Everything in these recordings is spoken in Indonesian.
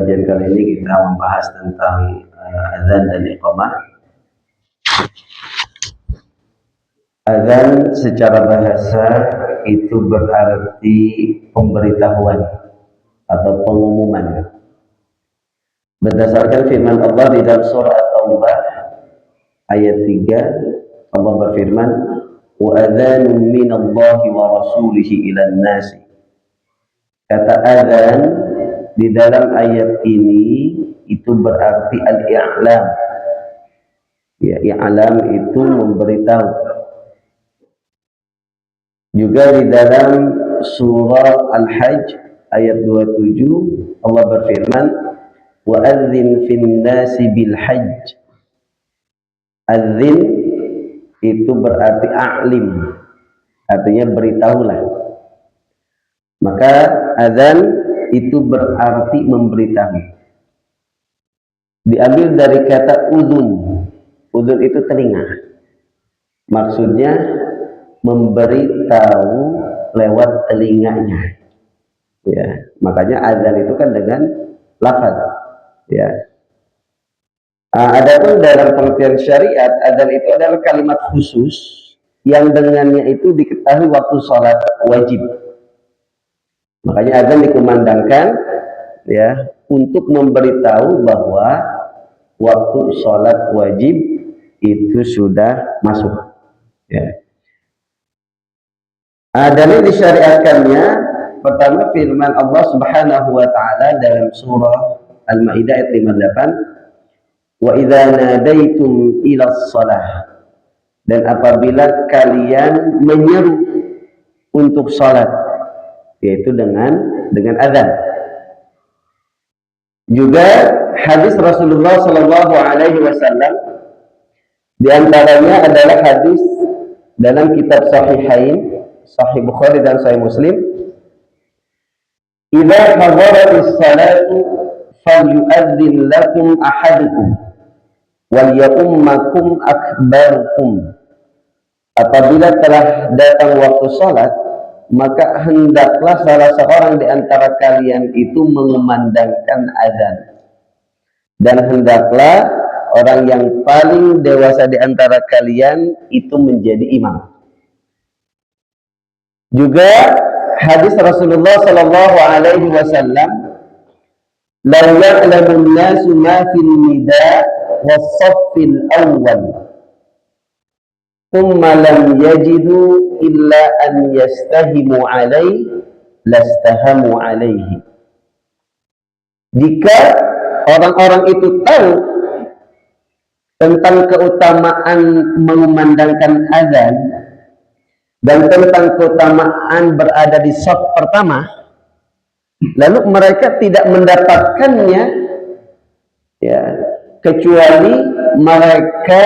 kajian kali ini kita membahas tentang azan dan iqamah. Azan secara bahasa itu berarti pemberitahuan atau pengumuman. Berdasarkan firman Allah di dalam surah At-Taubah ayat 3, Allah berfirman, "Wa adzanun minallahi wa rasulihi ilan nasi." Kata azan di dalam ayat ini itu berarti al-i'lam. Ya, i'lam itu memberitahu. Juga di dalam surah Al-Hajj ayat 27 Allah berfirman, wa adzin fin nasi bil hajj. Adzin itu berarti a'lim, artinya beritahulah. Maka azan itu berarti memberitahu. Diambil dari kata udhun. Udhun itu telinga. Maksudnya memberitahu lewat telinganya. Ya, makanya azan itu kan dengan lafaz. Ya. Adapun dalam pengertian syariat, azan itu adalah kalimat khusus yang dengannya itu diketahui waktu sholat wajib. Makanya azan dikumandangkan ya untuk memberitahu bahwa waktu sholat wajib itu sudah masuk. Ya. Dalil disyariatkannya pertama firman Allah Subhanahu wa taala dalam surah Al-Maidah ayat 58, wa idza nadaitum ila shalah, dan apabila kalian menyeru untuk salat, yaitu dengan azan. Juga hadis Rasulullah sallallahu alaihi wasallam, di antaranya adalah hadis dalam kitab Sahihain, Sahih Bukhari dan Sahih Muslim, idza hadaratis salatu falyu'adzin lakum ahadukum wal ya'ummakum akbarukum. Apabila telah datang waktu salat, maka hendaklah salah seorang di antara kalian itu mengumandangkan azan, dan hendaklah orang yang paling dewasa di antara kalian itu menjadi imam. Juga hadis Rasulullah sallallahu alaihi wasallam, "La ya'lamun nasu ma fil nida was-saffil awwal, thumma lam yajidu illa an yastahimu alaihi lastahamu alaihi." Jika orang-orang itu tahu tentang keutamaan mengumandangkan azan dan tentang keutamaan berada di shaf pertama, lalu mereka tidak mendapatkannya, ya, kecuali mereka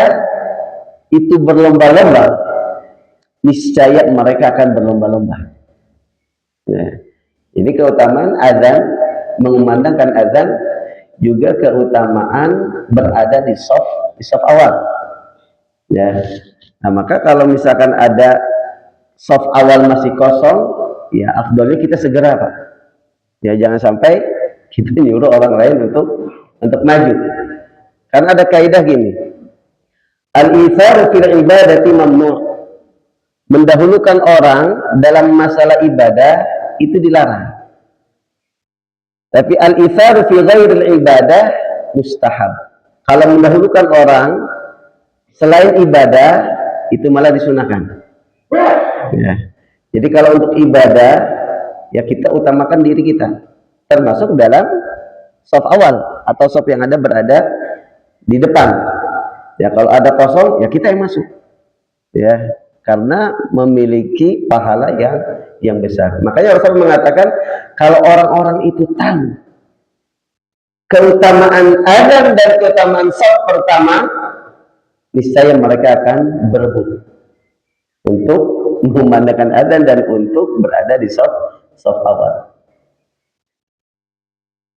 itu berlomba-lomba, niscaya mereka akan berlomba-lomba. Ya. Ini keutamaan azan, mengumandangkan azan, juga keutamaan berada di shaf awal. Ya. Nah, maka kalau misalkan ada shaf awal masih kosong, ya afdalnya kita segera, Pak. Ya, jangan sampai kita nyuruh orang lain untuk maju. Karena ada kaidah gini, al-ithar fil ibadati mamnu'. Mendahulukan orang dalam masalah ibadah itu dilarang. Tapi al-ithar fi ghairil ibadah mustahab. Kalau mendahulukan orang selain ibadah itu malah disunahkan. Ya. Jadi kalau untuk ibadah ya kita utamakan diri kita, termasuk dalam shaf awal atau shaf yang ada berada di depan. Ya, kalau ada kosong ya kita yang masuk. Ya, karena memiliki pahala yang besar. Makanya Rasul mengatakan kalau orang-orang itu tahu keutamaan azan dan keutamaan shaf pertama, niscaya mereka akan berebut untuk mengumandangkan azan dan untuk berada di shaf awal.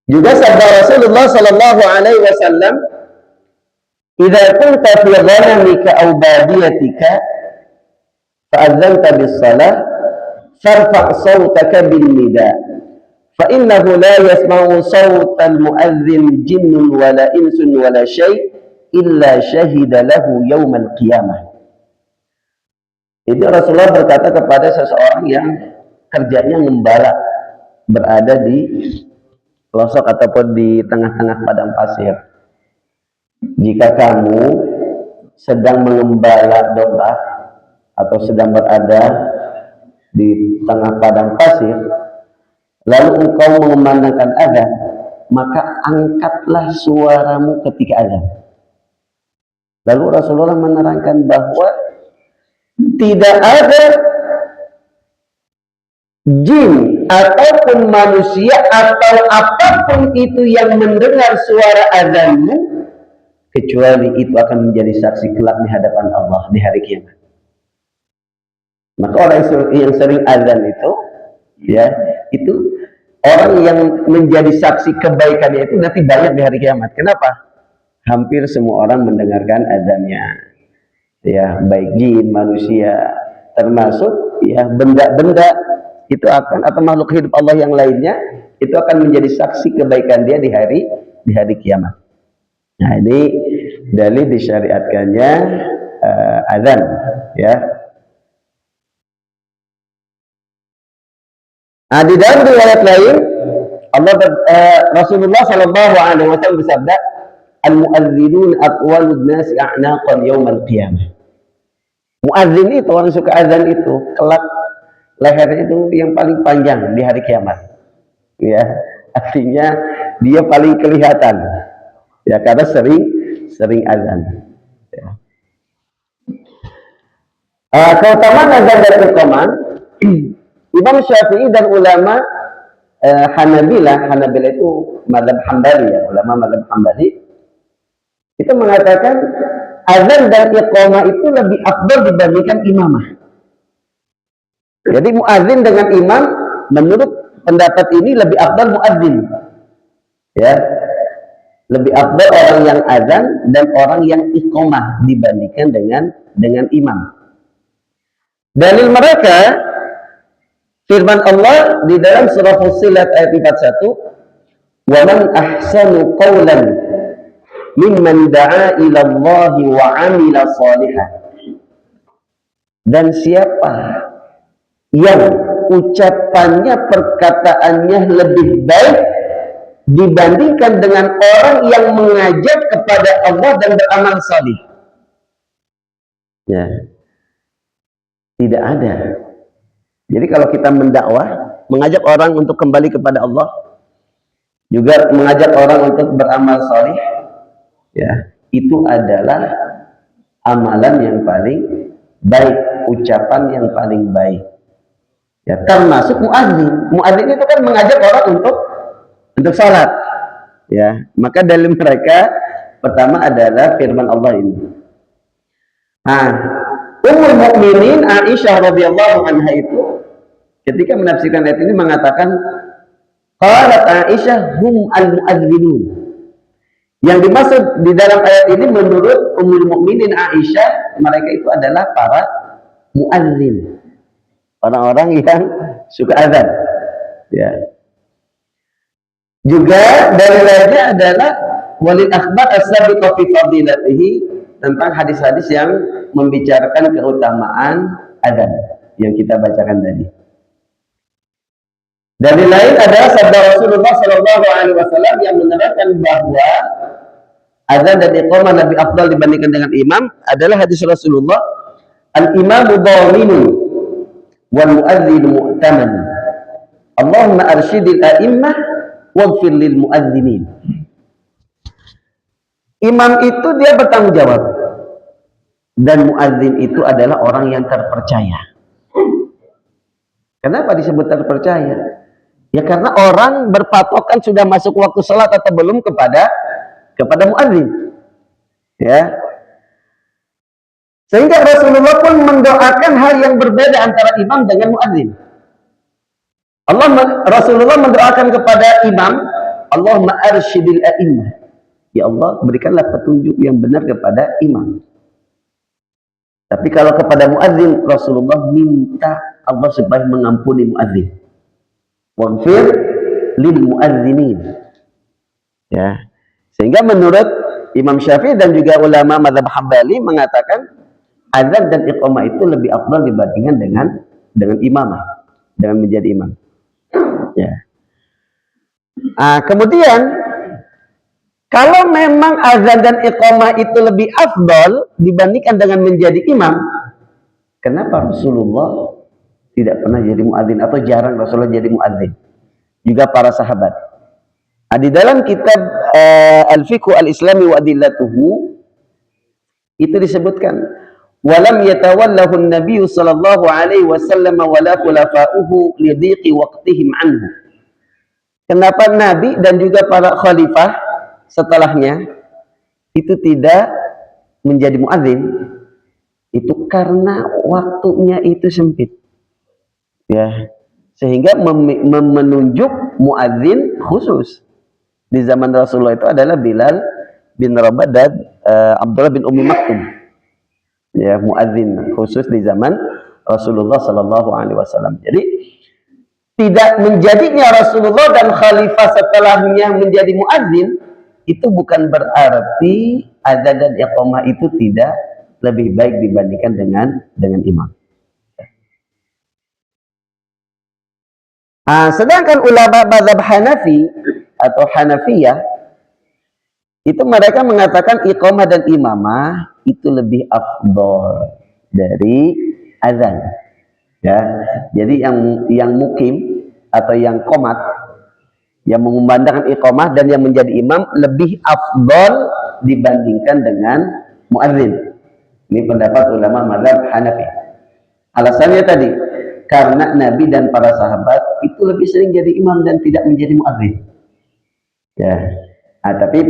Juga sabda Rasulullah sallallahu alaihi wasallam, "Idza kunta fi ghanamika aw badiyatika fa adzanta bis-shalah farfa' sawtaka bin nida fa innahu la yasma'u sawtal muadzin jinnun wala insun wala syai' illa syahida lahu yaumal qiyamah. Itu Rasulullah berkata kepada seseorang yang kerjanya ngembala, berada di pelosok ataupun di tengah-tengah padang pasir. Jika kamu sedang mengembala domba atau sedang berada di tengah padang pasir, lalu engkau mengumandangkan adzan, maka angkatlah suaramu ketika adzan. Lalu Rasulullah menerangkan bahwa tidak ada jin ataupun manusia atau apapun itu yang mendengar suara azanmu kecuali itu akan menjadi saksi kelak di hadapan Allah di hari kiamat. Maka orang yang sering azan itu, ya, itu orang yang menjadi saksi kebaikannya itu nanti banyak di hari kiamat. Kenapa? Hampir semua orang mendengarkan azannya, ya, baik jin, manusia, termasuk ya benda-benda itu akan, atau makhluk hidup Allah yang lainnya itu akan menjadi saksi kebaikan dia di hari kiamat. Nah, ini dalil disyariatkannya azan, ya. Nah, di dalam riwayat lain Rasulullah Shallallahu Alaihi Wasallam bersabda, al-muadzzinun aqwalud nasi a'naqan yaumal qiyamah. Muadzin itu, orang suka azan itu, kelak lehernya itu yang paling panjang di hari kiamat. Ya, artinya dia paling kelihatan. Ya, karena sering azan. Ya. Keutamaan azan dan iqamah, Imam Syafi'i dan ulama Hanabilah itu mazhab Hambali, ya, ulama mazhab Hambali itu mengatakan azan dan iqamah itu lebih afdal dibandingkan imamah. Jadi muadzin dengan imam, menurut pendapat ini lebih afdal muadzin. Ya. Lebih afdal orang yang azan dan orang yang iqamah dibandingkan dengan imam. Dalil mereka firman Allah di dalam surah Fussilat ayat 41, "Wa man ahsanu qawlan mimman da'a ila Allah wa 'amila shalihan." Dan siapa yang ucapannya, perkataannya lebih baik dibandingkan dengan orang yang mengajak kepada Allah dan beramal salih? Ya. Tidak ada. Jadi kalau kita mendakwah, mengajak orang untuk kembali kepada Allah, juga mengajak orang untuk beramal salih, ya, itu adalah amalan yang paling baik, ucapan yang paling baik. Ya, termasuk muadzin. Muadzin itu kan mengajak orang untuk salat. Ya, maka dalil mereka pertama adalah firman Allah ini. Nah, Ummul Mukminin Aisyah radhiyallahu anha itu ketika menafsirkan ayat ini mengatakan, qalat Aisyah hum al-muadzinun. Yang dimaksud di dalam ayat ini menurut Ummul Mukminin Aisyah, mereka itu adalah para muadzin, orang-orang yang suka azan. Ya. Juga dari lainnya adalah walil akhbar as-sabiqah fi fadilatihi, tentang hadis-hadis yang membicarakan keutamaan azan yang kita bacakan tadi. Dari lain adalah sabda Rasulullah Shallallahu Alaihi Wasallam yang menerangkan bahwa azan dan iqamah lebih afdal dibandingkan dengan imam adalah hadis Rasulullah, al-imamu dhaminu wal muadzinu mu'taman. Allahumma arsyidil a'immah waghfir lil muadzinin. Imam itu dia bertanggung jawab, dan muadzin itu adalah orang yang terpercaya. Kenapa disebut terpercaya? Ya karena orang berpatokan sudah masuk waktu salat atau belum kepada muadzin. Ya. Sehingga Rasulullah pun mendoakan hal yang berbeda antara imam dengan muadzin. Rasulullah mendoakan kepada imam, Allahumma arsyidil a'immah. Ya Allah, berikanlah petunjuk yang benar kepada imam. Tapi kalau kepada muadzin, Rasulullah minta Allah supaya mengampuni muadzin. Waghfir lil muadzinin. Ya. Sehingga menurut Imam Syafi'i dan juga ulama mazhab Hambali mengatakan azan dan iqamah itu lebih afdal dibandingkan dengan imamah, dengan menjadi imam. Ya. Kemudian kalau memang azan dan iqamah itu lebih afdal dibandingkan dengan menjadi imam, kenapa Rasulullah tidak pernah jadi muadzin atau jarang Rasulullah jadi muadzin? Juga para sahabat. Di dalam kitab Al-Fiqh Al-Islami wa Adillatuhu itu disebutkan walam yatawallahu an-nabiy sallallahu alaihi wasallam wala khulafa'uhu li dhiqi waqtihim anhu. Kenapa Nabi dan juga para khalifah setelahnya itu tidak menjadi muadzin? Itu karena waktunya itu sempit. Ya, sehingga menunjuk muadzin khusus di zaman Rasulullah itu adalah Bilal bin Rabah dan Abdullah bin Ummi Maktum. Ya, muadzin khusus di zaman Rasulullah sallallahu alaihi wasallam. Jadi tidak menjadinya Rasulullah dan khalifah setelahnya menjadi muadzin itu bukan berarti azan dan iqamah itu tidak lebih baik dibandingkan dengan imam. Sedangkan ulama mazhab Hanafi atau Hanafiyah itu mereka mengatakan iqamah dan imamah itu lebih afdal dari azan. Ya, jadi yang mukim atau yang qomat, yang mengumandangkan iqamah dan yang menjadi imam lebih afdal dibandingkan dengan muadzin. Ini pendapat ulama mazhab Hanafi. Alasannya tadi karena Nabi dan para sahabat itu lebih sering jadi imam dan tidak menjadi muadzin. Ya. Tapi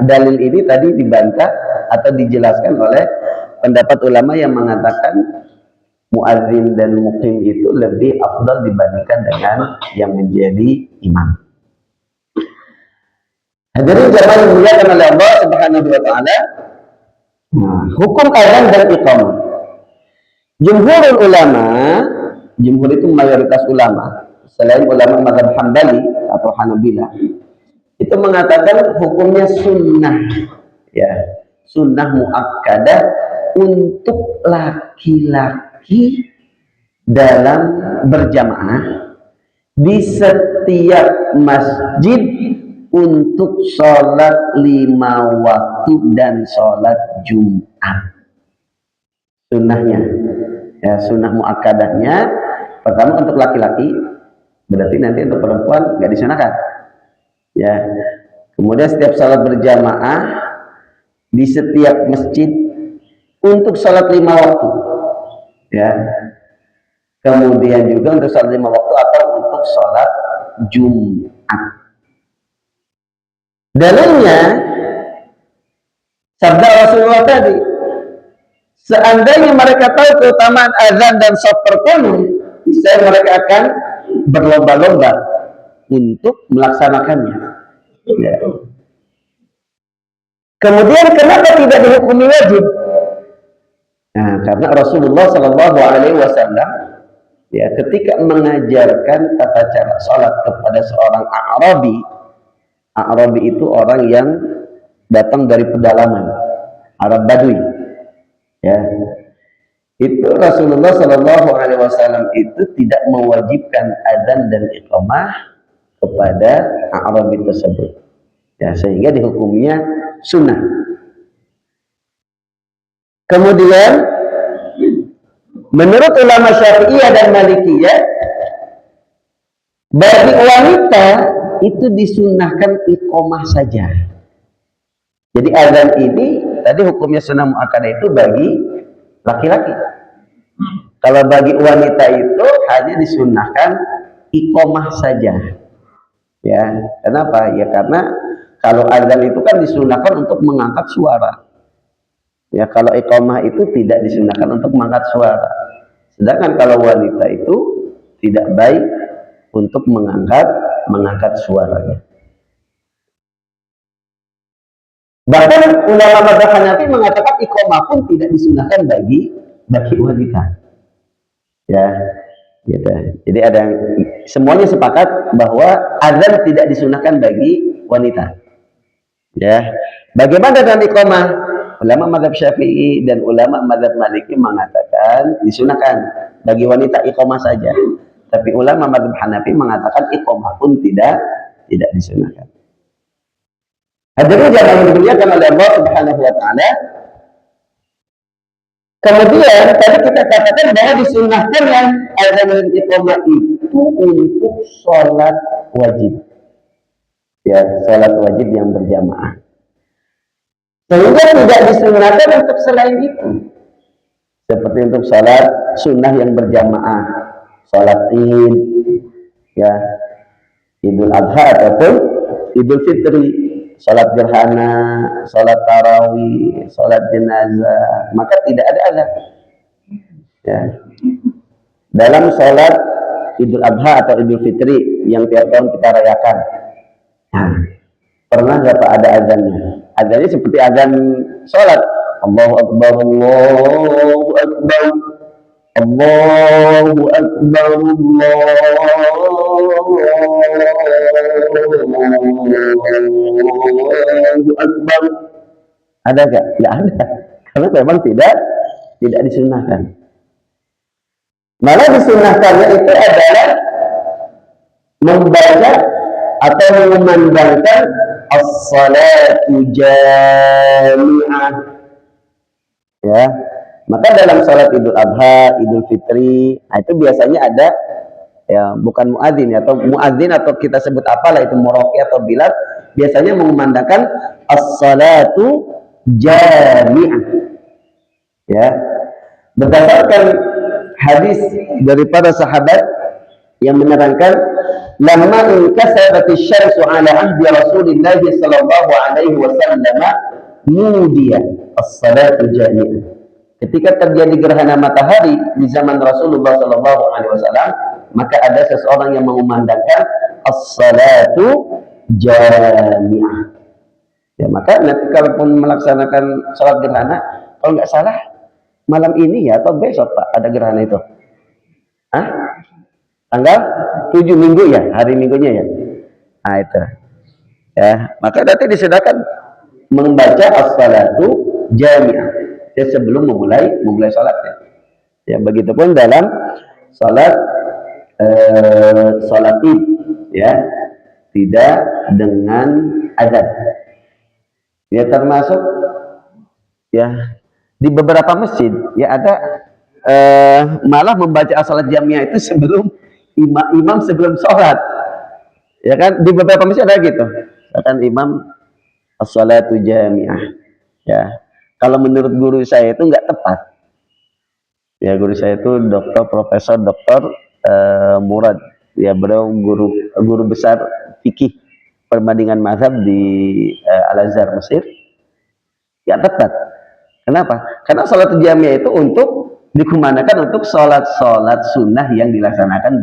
dalil ini tadi dibantah atau dijelaskan oleh pendapat ulama yang mengatakan muadzin dan muqim itu lebih afdal dibandingkan dengan yang menjadi imam. Hadirin jamaah yang dimuliakan oleh Allah Subhanahu wa taala, hukum azan dan iqamah. Jumhurul ulama, jumhur itu mayoritas ulama, selain ulama mazhab Hambali atau Hanabilah, itu mengatakan hukumnya sunnah, ya, sunnah muakkadah untuk laki-laki dalam berjamaah di setiap masjid untuk sholat 5 waktu dan sholat Jumat. Sunnahnya, ya, sunnah muakkadahnya pertama untuk laki-laki, berarti nanti untuk perempuan nggak disunahkan. Ya, kemudian setiap sholat berjamaah di setiap masjid untuk sholat 5 waktu, ya. Kemudian juga untuk sholat 5 waktu atau untuk sholat Jumat. Dalilnya sabda Rasulullah tadi, seandainya mereka tahu keutamaan azan dan shaf pertama, niscaya mereka akan berlomba-lomba untuk melaksanakannya. Ya. Kemudian kenapa tidak dihukumi wajib? Nah, karena Rasulullah Shallallahu Alaihi Wasallam ya ketika mengajarkan tata cara sholat kepada seorang A'rabi, A'rabi itu orang yang datang dari pedalaman, Arab Badui, ya, itu Rasulullah Shallallahu Alaihi Wasallam itu tidak mewajibkan adzan dan iqamah kepada A'rabi tersebut, ya, sehingga dihukumnya sunnah. Kemudian menurut ulama Syafi'iyah dan Malikiyah, bagi wanita itu disunnahkan iqamah saja. Jadi azan ini tadi hukumnya sunnah muakkadah itu bagi laki-laki. Kalau bagi wanita itu hanya disunnahkan iqamah saja. Ya, kenapa? Ya karena kalau azan itu kan disunnahkan untuk mengangkat suara. Ya, kalau iqamah itu tidak disunnahkan untuk mengangkat suara. Sedangkan kalau wanita itu tidak baik untuk mengangkat suaranya. Bahkan ulama mazhab Hanafi mengatakan iqamah pun tidak disunnahkan bagi wanita. Ya, gitu. Jadi ada yang semuanya sepakat bahwa azan tidak disunahkan bagi wanita. Ya, bagaimana dengan iqamah? Ulama mazhab Syafi'i dan ulama mazhab Maliki mengatakan disunahkan bagi wanita iqamah saja. Tapi ulama mazhab Hanafi mengatakan iqamah pun tidak disunahkan. Hadirin yang dimuliakan oleh Allah Subhanahu wa taala. Kemudian tadi kita katakan bahwa disunahkan yang azan dan iqamah itu untuk sholat wajib. Ya, sholat wajib yang berjamaah. Sehingga tidak disunahkan untuk selain itu. Seperti untuk sholat sunnah yang berjamaah, sholat id, ya, idul adha ataupun idul fitri, sholat gerhana, sholat tarawih, sholat jenazah, maka tidak ada azan. Ya. Dalam sholat idul adha atau idul fitri yang tiap tahun kita rayakan, nah, pernah nggak Pak ada azannya? Azannya seperti azan sholat. Allahu Akbar, Allahu Akbar, Allahu Akbar, Allahu Akbar. Ada nggak? Nggak ada. Karena memang tidak disunahkan. Malah disunahkannya itu adalah membaca atau memandangkan as-salatu jami'ah. Ya, maka dalam salat Idul Adha, Idul Fitri, itu biasanya ada ya, bukan muadzin ya, atau muadzin atau kita sebut apalah itu muraqi atau bilal, biasanya mengumandangkan as-salatu jami'ah. Ya. Berdasarkan hadis daripada sahabat yang menerangkan lamma inkasaratis syamsu ala ahdi Rasulillah sallallahu alaihi wasallam mudiya as-salatu jami'ah. Ketika terjadi gerhana matahari di zaman Rasulullah sallallahu alaihi wasallam, maka ada seseorang yang mengumandangkan as-salatu jami'ah. Ya, maka nanti kalaupun melaksanakan salat gerhana, kalau nggak salah malam ini ya atau besok Pak ada gerhana itu. Hah? Tanggal 7 minggu ya, hari minggunya ya. Nah itu. Ya, maka nanti disedangkan membaca as-salatu jami'ah ya, sebelum memulai salatnya. Ya, begitupun dalam salat salat Id ya, tidak dengan azan. Ya, termasuk ya di beberapa masjid ya ada malah membaca as-salat jami'ah itu sebelum imam sebelum sholat. Ya kan, di beberapa masjid ada gitu. Kan imam as-salatu jami'ah. Ya. Kalau menurut guru saya itu nggak tepat. Ya, guru saya itu Profesor Dr. Murad. Ya, beliau guru besar fikih perbandingan mazhab di Al-Azhar Mesir. Ya tepat. Kenapa? Karena salat jami'ah itu untuk dikumandangkan untuk sholat sunnah yang dilaksanakan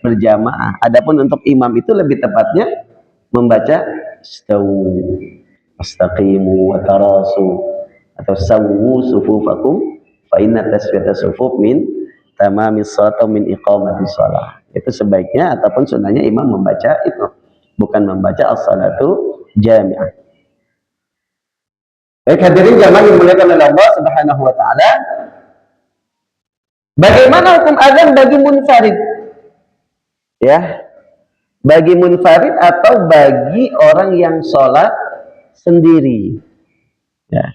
berjamaah. Adapun untuk imam itu lebih tepatnya membaca istawu astaqimu wa tarasu atau sawu sufufakum fa inna tasfiyata sufuf min tamamis shalah min iqamatis shalah. Itu sebaiknya ataupun sunnahnya imam membaca itu, bukan membaca as-salatu jami'ah. Baik hadirin jamaah yang dimuliakan oleh Allah Subhanahu wa taala. Bagaimana hukum azan bagi munfarid? Ya. Bagi munfarid atau bagi orang yang sholat sendiri. Ya.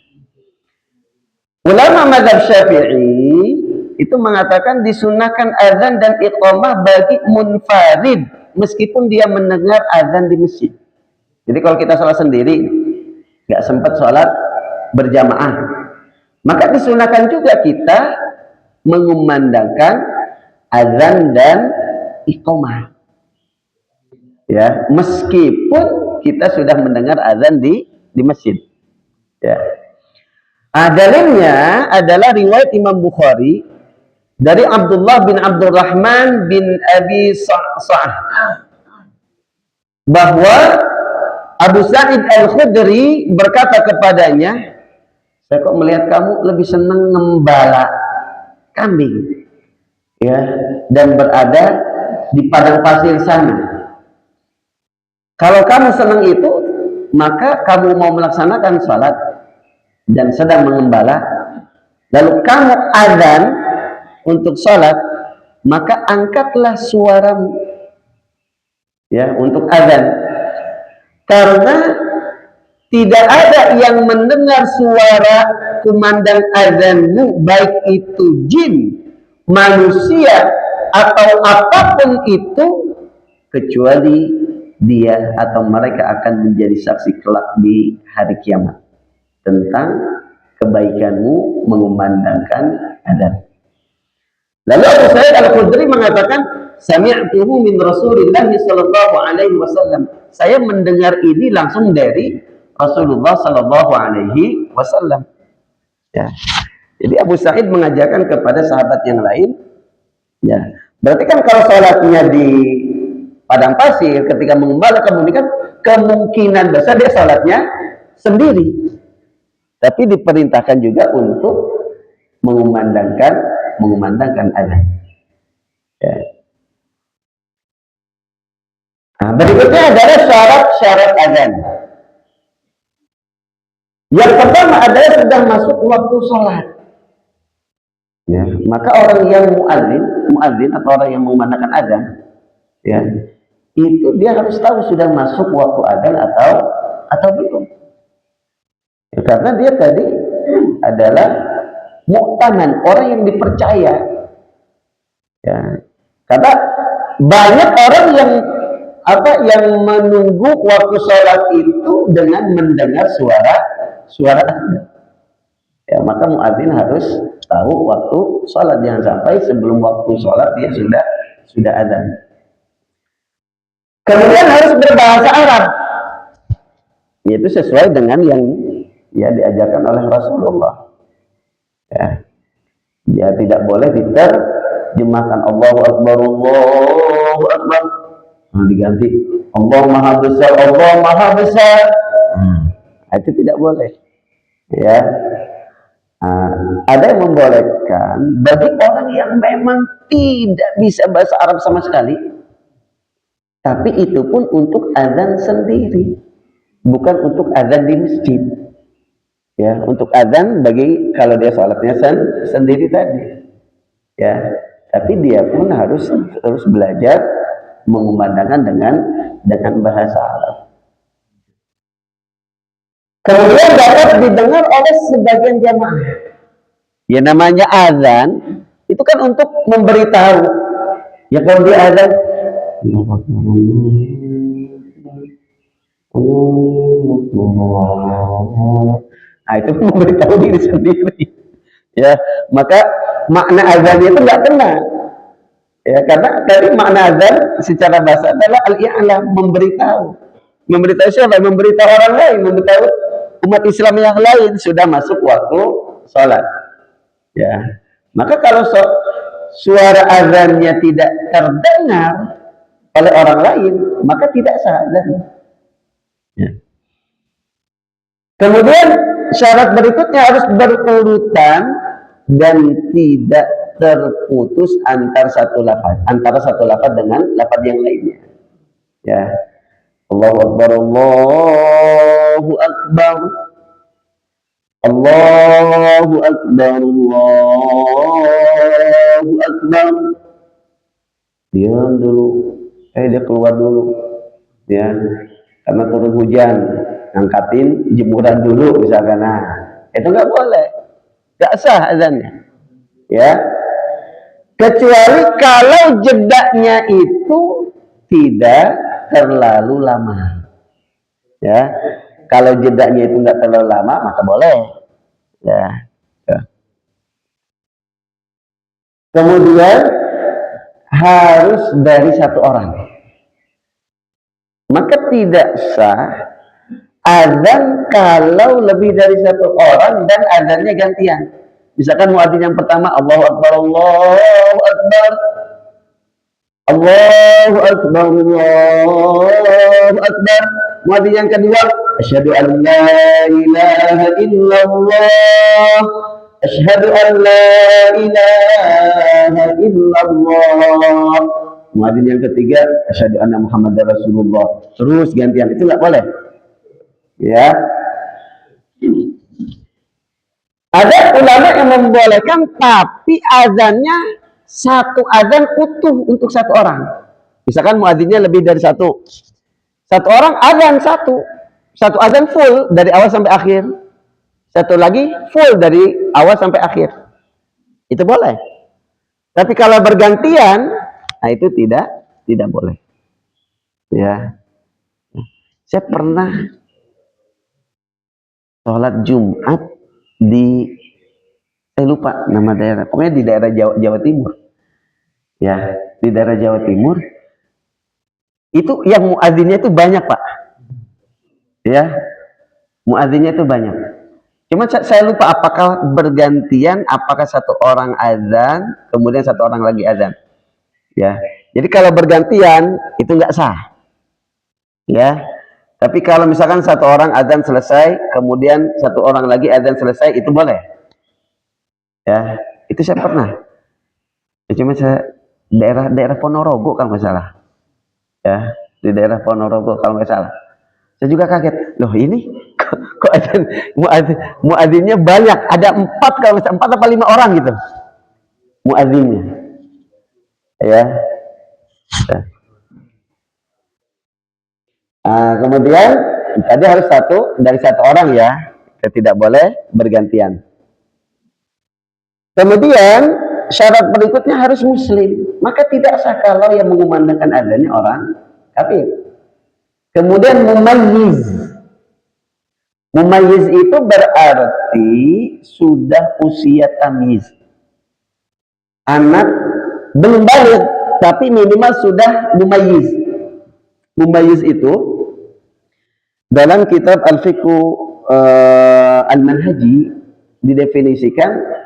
Ulama mazhab Syafi'i itu mengatakan disunahkan azan dan iqamah bagi munfarid meskipun dia mendengar azan di masjid. Jadi kalau kita sholat sendiri, nggak sempat sholat berjamaah, maka disunahkan juga kita mengumandangkan azan dan iqamah. Ya, meskipun kita sudah mendengar azan di masjid. Ya. Dalilnya adalah riwayat Imam Bukhari dari Abdullah bin Abdurrahman bin Abi Sa'ah bahwa Abu Sa'id Al-Khudri berkata kepadanya, saya kok melihat kamu lebih senang ngembala kambing ya, dan berada di padang pasir sana. Kalau kamu senang itu, maka kamu mau melaksanakan salat dan sedang mengembala, lalu kamu azan untuk salat, maka angkatlah suaramu ya untuk azan, karena tidak ada yang mendengar suara kumandang azanmu, baik itu jin, manusia, atau apapun itu, kecuali dia atau mereka akan menjadi saksi kelak di hari kiamat tentang kebaikanmu mengumandangkan azan. Lalu Abu Sa'id Al-Khudri mengatakan, sami'tuhu min Rasulillah sallallahu alaihi wasallam. Saya mendengar ini langsung dari Rasulullah sallallahu alaihi wasallam. Ya. Jadi Abu Sa'id mengajarkan kepada sahabat yang lain, ya. Berarti kan kalau sholatnya di padang pasir ketika mengembala kemudian kemungkinan besar dia sholatnya sendiri. Tapi diperintahkan juga untuk mengumandangkan azan. Ya. Nah, berikutnya adalah syarat-syarat azan. Yang pertama adalah sudah masuk waktu sholat. Ya, maka orang yang muadzin atau orang yang mengumandangkan azan, ya, itu dia harus tahu sudah masuk waktu azan atau belum. Ya, karena dia tadi adalah mu'taman, orang yang dipercaya. Ya, karena banyak orang yang menunggu waktu sholat itu dengan mendengar suara azan. Ya, maka muadzin harus tahu waktu sholat, jangan sampai sebelum waktu sholat dia sudah azan. Kemudian harus berbahasa Arab, yaitu sesuai dengan yang diajarkan oleh Rasulullah. Ya, dia tidak boleh diterjemahkan Allahu Akbar, Allahu Akbar, diganti Allah Maha Besar, Allah Maha Besar. Itu tidak boleh. Ya. Ada yang membolehkan bagi orang yang memang tidak bisa bahasa Arab sama sekali, tapi itu pun untuk azan sendiri, bukan untuk azan di masjid. Ya, untuk azan bagi kalau dia sholatnya sendiri tadi. Ya, tapi dia pun harus belajar mengumandangkan dengan bahasa Arab. Kemudian dapat didengar oleh sebagian jamaah. Ya, namanya azan itu kan untuk memberitahu. Ya, kalau dia azan, nah itu memberitahu diri sendiri. Ya, maka makna azannya itu nggak kena. Ya, karena dari makna azan secara bahasa adalah al-i'lam, memberitahu. Memberitahu siapa? Memberitahu orang lain, memberitahu umat Islam yang lain sudah masuk waktu sholat. Ya, maka kalau suara azannya tidak terdengar oleh orang lain, maka tidak sah azan. Ya. Kemudian syarat berikutnya harus berurutan dan tidak terputus antara satu lafaz dengan lafaz yang lainnya. Ya. Allahu Akbar, Allahu Akbar, Allahu Akbar, Allahu Akbar. Diam dulu, dia keluar dulu, ya, karena turun hujan, angkatin jemuran dulu misalkan. Nah, itu nggak boleh, nggak sah azannya, ya, kecuali kalau jedanya itu tidak terlalu lama. Ya, kalau jedanya itu nggak terlalu lama maka boleh. Ya. Kemudian harus dari satu orang. Maka tidak sah azan kalau lebih dari satu orang dan azannya gantian. Misalkan muadzin yang pertama Allahu Akbar, Allahu Akbar, Allahu Akbar, Allahu Akbar. Muadzin yang kedua, asyhadu an la ilaha illallah, asyhadu an la ilaha illallah, muadzin yang ketiga asyhadu anna Muhammadar Rasulullah, terus gantian, itu nggak boleh. Ya, ada ulama yang membolehkan, tapi azannya satu azan utuh untuk satu orang. Misalkan muadzinnya lebih dari satu, satu orang azan satu azan full dari awal sampai akhir, satu lagi full dari awal sampai akhir, itu boleh. Tapi kalau bergantian, nah itu tidak boleh. Ya, saya pernah sholat Jumat di lupa nama daerah, pokoknya di daerah Jawa Timur. Ya, di daerah Jawa Timur itu yang muadzinnya itu banyak, Pak. Ya, muadzinnya itu banyak. Cuma saya lupa apakah bergantian, apakah satu orang azan kemudian satu orang lagi azan. Ya, jadi kalau bergantian itu nggak sah. Ya, tapi kalau misalkan satu orang azan selesai kemudian satu orang lagi azan selesai, itu boleh. Ya, itu saya pernah. Ya, cuma saya daerah Ponorogo kalau nggak salah. Ya, di daerah Ponorogo kalau nggak salah. Saya juga kaget, loh ini kok azan muadzinnya banyak, ada 4 kalau misalnya 4 atau 5 orang gitu muadzinnya. Ya. Kemudian tadi harus dari satu orang ya, tidak boleh bergantian. Kemudian syarat berikutnya harus muslim, maka tidak sah kalau yang mengumandangkan azannya orang kafir. Kemudian mumayyiz. Mumayyiz itu berarti sudah usia tamyiz. Anak belum balik, tapi minimal sudah mumayyiz. Mumayyiz itu dalam kitab Al-Fiqh Al-Manhaji didefinisikan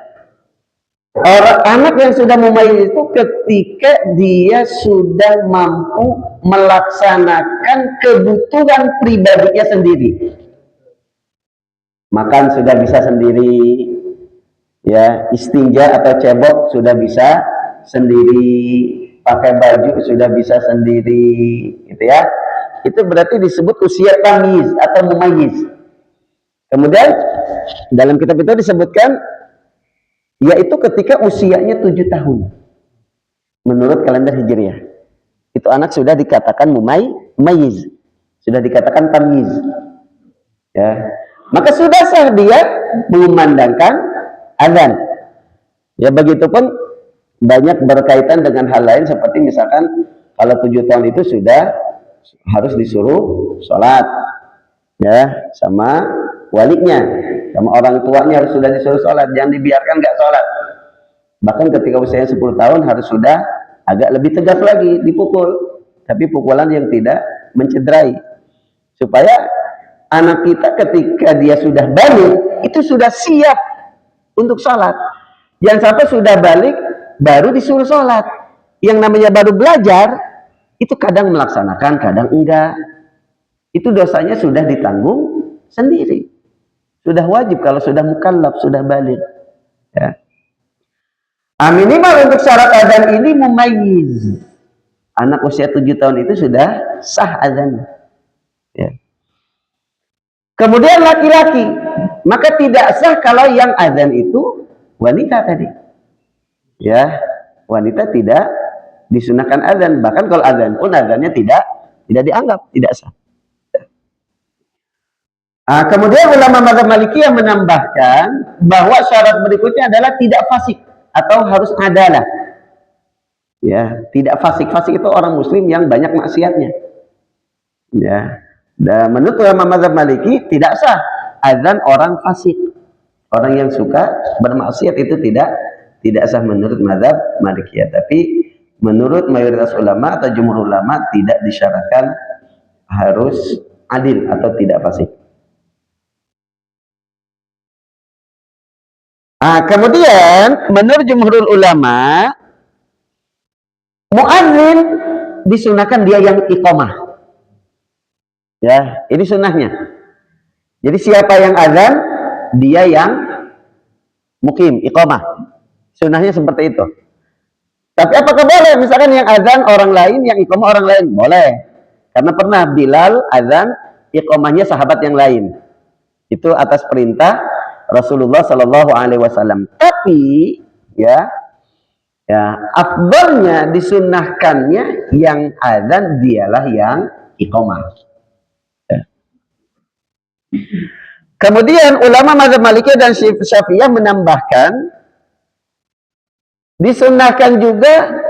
orang anak yang sudah mumayyiz itu ketika dia sudah mampu melaksanakan kebutuhan pribadinya sendiri. Makan sudah bisa sendiri, ya, istinja atau cebok sudah bisa sendiri, pakai baju sudah bisa sendiri, gitu ya. Itu berarti disebut usia tamyiz atau mumayyiz. Kemudian dalam kitab itu disebutkan yaitu ketika usianya 7 tahun menurut kalender Hijriah. Itu anak sudah dikatakan mumayyiz, sudah dikatakan tamyiz. Ya. Maka sudah sah dia mengumandangkan azan. Ya, begitupun banyak berkaitan dengan hal lain seperti misalkan kalau 7 tahun itu sudah harus disuruh sholat, ya, sama walinya, sama orang tuanya harus sudah disuruh sholat, jangan dibiarkan nggak sholat. Bahkan ketika usianya 10 tahun harus sudah agak lebih tegas lagi dipukul, tapi pukulan yang tidak mencederai, supaya anak kita ketika dia sudah balik itu sudah siap untuk sholat. Jangan sampai sudah balik baru disuruh sholat. Yang namanya baru belajar itu kadang melaksanakan, kadang enggak. Itu dosanya sudah ditanggung sendiri. Sudah wajib kalau sudah mukallaf, sudah balik. Ya. Minimal untuk syarat azan ini mumayyiz. Anak usia 7 tahun itu sudah sah azan. Ya. Kemudian laki-laki, maka tidak sah kalau yang azan itu wanita tadi. Ya, wanita tidak disunahkan azan. Bahkan kalau azan pun azannya tidak dianggap, tidak sah. Kemudian ulama mazhab Malikiyah menambahkan bahwa syarat berikutnya adalah tidak fasik atau harus adalah. Ya, tidak fasik. Fasik itu orang muslim yang banyak maksiatnya. Ya. Dan menurut ulama mazhab Maliki tidak sah azan orang fasik. Orang yang suka bermaksiat itu tidak sah menurut mazhab Malikiyah. Tapi menurut mayoritas ulama atau jumhur ulama tidak disyaratkan harus adil atau tidak fasik. Kemudian menurut jumhur ulama muadzin disunahkan dia yang iqamah. Ya, ini sunnahnya. Jadi siapa yang azan, dia yang mukim, iqamah. Sunnahnya seperti itu. Tapi apakah boleh misalkan yang azan orang lain, yang iqamah orang lain? Boleh. Karena pernah Bilal azan, iqamahnya sahabat yang lain. Itu atas perintah Rasulullah Shallallahu Alaihi Wasallam. Tapi ya, afdalnya disunnahkannya yang azan dialah yang iqamah. Ya. Kemudian ulama mazhab Malikiyah dan Syafi'iyah menambahkan disunnahkan juga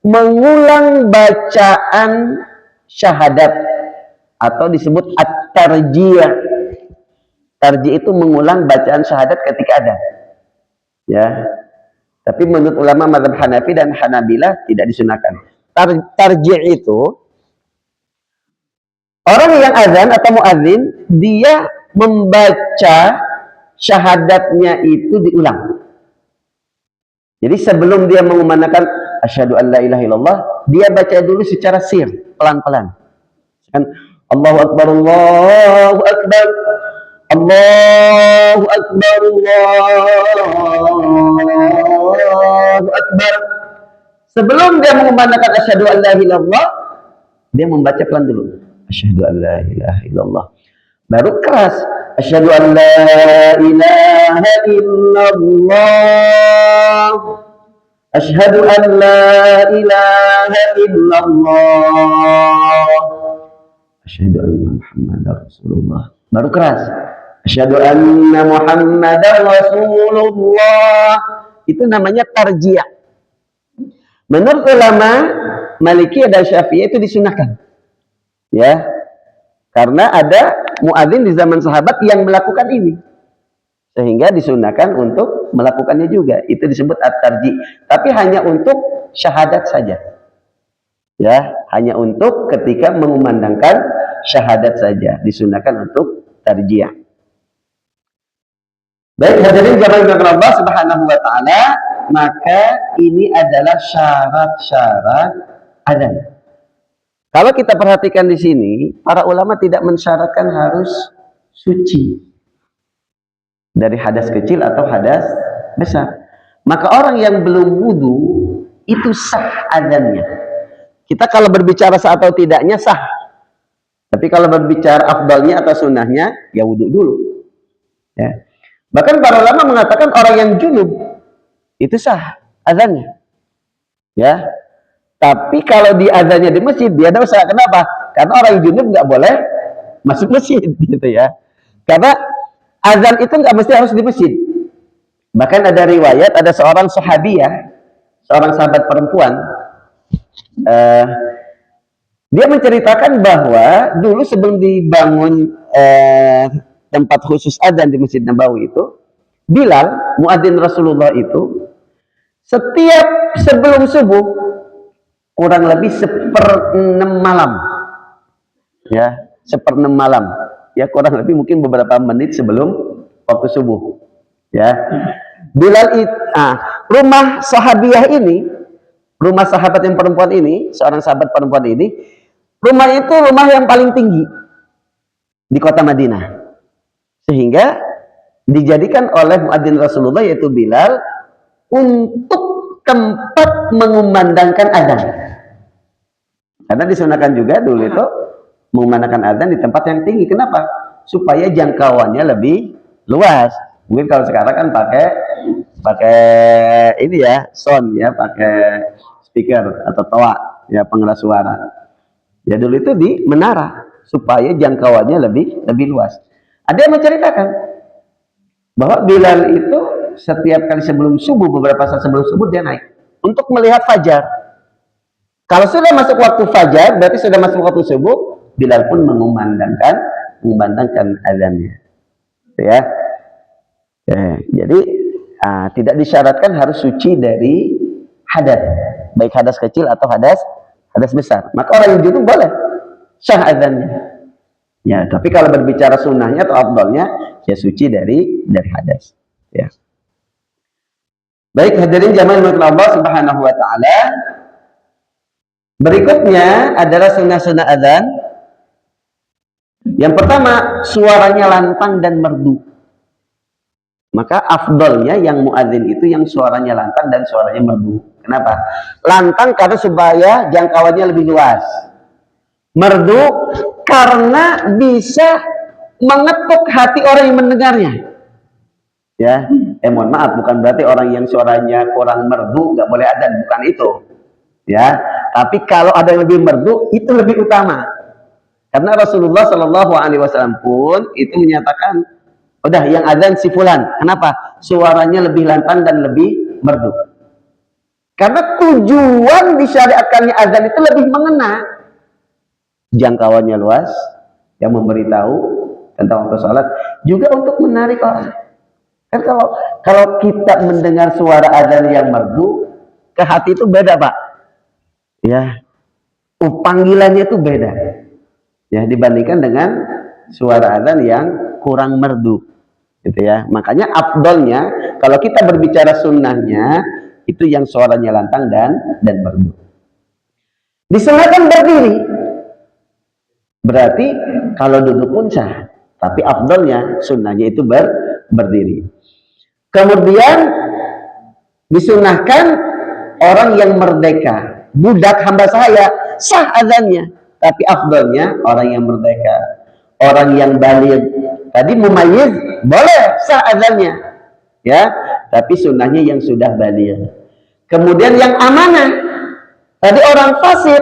mengulang bacaan syahadat atau disebut at-tarjih. Tarjih itu mengulang bacaan syahadat ketika ada. Ya. Tapi menurut ulama mazhab Hanafi dan Hanabilah tidak disunahkan. Tarjih itu orang yang azan atau muadzin dia membaca syahadatnya itu diulang. Jadi sebelum dia mengumandangkan asyhadu an la ilaha illallah, dia baca dulu secara sir, pelan-pelan. Kan Allahu akbar, Allahu akbar, Allahu akbar, Allahu akbar. Sebelum dia mengumandangkan asyhadu an la ilaha illallah, dia membaca pelan dulu. Asyhadu an la ilaha illallah. Baru keras. Asyhadu an la ilaha illallah. Asyhadu an la ilaha illallah. Asyhadu anna Muhammadar Rasulullah. Baru keras. Asyhadu anna Muhammadar Rasulullah. Itu namanya tarjih. Menurut ulama Malikiyah dan Syafi'iyah itu disunahkan. Ya. Karena ada muadzin di zaman sahabat yang melakukan ini. Sehingga disunahkan untuk melakukannya juga. Itu disebut at-tarjih. Tapi hanya untuk syahadat saja. Ya, hanya untuk ketika mengumandangkan syahadat saja. Disunahkan untuk tarjih. Baik, hadirin jamaah Allah Subhanahu wa taala, maka ini adalah syarat-syarat adzan. Kalau kita perhatikan di sini, para ulama tidak mensyaratkan harus suci dari hadas kecil atau hadas besar. Maka orang yang belum wudu itu sah adzannya. Kita kalau berbicara sah atau tidaknya sah. Tapi kalau berbicara afdalnya atau sunnahnya, ya wudu dulu. Ya. Bahkan para ulama mengatakan orang yang junub itu sah adzannya. Ya. Tapi kalau di azannya di masjid, dia dosa. Kenapa? Karena orang junub nggak boleh masuk masjid, gitu ya. Karena azan itu nggak mesti harus di masjid. Bahkan ada riwayat, ada seorang sahabiah, seorang sahabat perempuan, dia menceritakan bahwa dulu sebelum dibangun tempat khusus azan di Masjid Nabawi itu, Bilal, muadzin Rasulullah itu, setiap sebelum subuh kurang lebih 1/6 malam, ya 1/6 malam, ya kurang lebih mungkin beberapa menit sebelum waktu subuh, ya Bilal itu, rumah sahabiah ini, rumah sahabat yang perempuan ini, seorang sahabat perempuan ini, rumah itu rumah yang paling tinggi di kota Madinah, sehingga dijadikan oleh muadzin Rasulullah yaitu Bilal untuk tempat mengumandangkan azan. Karena disunahkan juga dulu itu mengumandangkan azan di tempat yang tinggi. Kenapa? Supaya jangkauannya lebih luas. Mungkin kalau sekarang kan pakai ini ya, sound ya, pakai speaker atau toa ya, pengeras suara. Ya dulu itu di menara supaya jangkauannya lebih luas. Ada yang menceritakan bahwa Bilal itu setiap kali sebelum subuh, beberapa saat sebelum subuh dia naik untuk melihat fajar. Kalau sudah masuk waktu fajar, berarti sudah masuk waktu subuh, Bilal pun mengumandangkan azannya. Ya. Jadi tidak disyaratkan harus suci dari hadas, baik hadas kecil atau hadas besar. Maka orang yang junub boleh sah azannya. Ya, tapi kalau berbicara sunnahnya atau afdalnya, ya suci dari hadas. Ya. Baik, hadirin jamaah Allah Subhanahu wa taala. Berikutnya adalah sunnah-sunnah adzan. Yang pertama, suaranya lantang dan merdu. Maka afdalnya yang muadzin itu yang suaranya lantang dan suaranya merdu. Kenapa? Lantang karena supaya jangkauannya lebih luas. Merdu karena bisa mengetuk hati orang yang mendengarnya. Ya, mohon maaf, bukan berarti orang yang suaranya kurang merdu nggak boleh adzan, bukan itu. Ya, tapi kalau ada yang lebih merdu itu lebih utama. Karena Rasulullah Shallallahu Alaihi Wasallam pun itu menyatakan, udah yang adzan si fulan. Kenapa? Suaranya lebih lantang dan lebih merdu. Karena tujuan disyariatkannya adzan itu lebih mengena, jangkauannya luas, yang memberitahu tentang waktu sholat, juga untuk menarik orang. Kan kalau kita mendengar suara adzan yang merdu, ke hati itu beda, Pak. Ya, panggilannya itu beda. Ya, dibandingkan dengan suara adzan yang kurang merdu. Gitu ya. Makanya afdolnya kalau kita berbicara sunnahnya itu yang suaranya lantang dan merdu. Disunahkan berdiri. Berarti kalau duduk pun sah, tapi afdolnya sunnahnya itu berdiri. Kemudian disunahkan orang yang merdeka, budak hamba saya, sah adzannya, tapi afdolnya orang yang merdeka, orang yang baligh. Tadi mumayyiz boleh sah adzannya, ya, tapi sunnahnya yang sudah baligh. Kemudian yang amanah, tadi orang fasik,